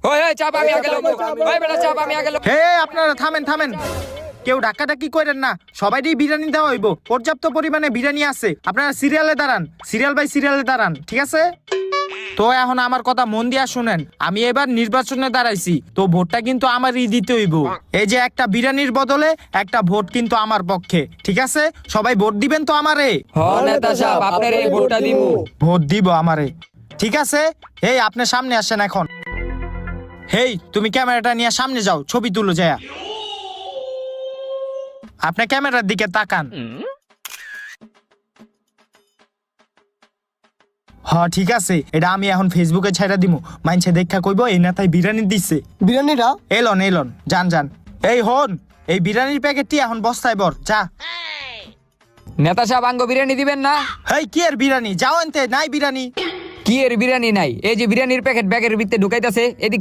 ওই চাপ আমি আগে লব, ওই বেটা চাপ আমি আগে লব। হে আপনারা থামেন কেউ ডাকাডাকি করেন না, সবাইরই বিরিয়ানি দেওয়া হইব, পর্যাপ্ত পরিমাণে বিরিয়ানি আছে। আপনারা সিরিয়ালে দাঁড়ান, সিরিয়াল বাই সিরিয়ালে দাঁড়ান, ঠিক আছে? তো এখন আমার কথা মন দিয়া শুনেন, আমি এবার নির্বাচনে দাঁড়াইছি, তো ভোটটা কিন্তু আমারই দিতে হইব। এই যে একটা বিরিয়ানির বদলে একটা ভোট কিন্তু আমার পক্ষে, ঠিক আছে? সবাই ভোট দিবেন তো আমারে? হ নেতা সাহেব, আপনার এই ভোটটা দিমু। ভোট দিব আমারে, ঠিক আছে? এই আপনি সামনে আসেন এখন। হেই তুমি ক্যামেরাটা নিয়ে সামনে যাও, ছবি তুলো যায়। আপনি ক্যামেরার দিকে তাকান। হ্যাঁ ঠিক আছে, এটা আমি এখন ফেসবুকে ছাইড়া দিমু, মাইনছে দেখা কইব এই নেতাই বিরিয়ানি দিছে। বিরিয়ানিটা এলন যান। এই হন, এই বিরিয়ানির প্যাকেটটি এখন বস্তায় ভর, যা। নেতা সাহেব আঙ্গ বিরিয়ানি দিবেন না? হেই কি এর বিরিয়ানি, যাও এনতে, নাই বিরিয়ানি। কি এর বিরিয়ানি নাই? এই যে বিরিয়ানির প্যাকেট ব্যাগের ভিতরে ঢুকাইতাছে, এদিক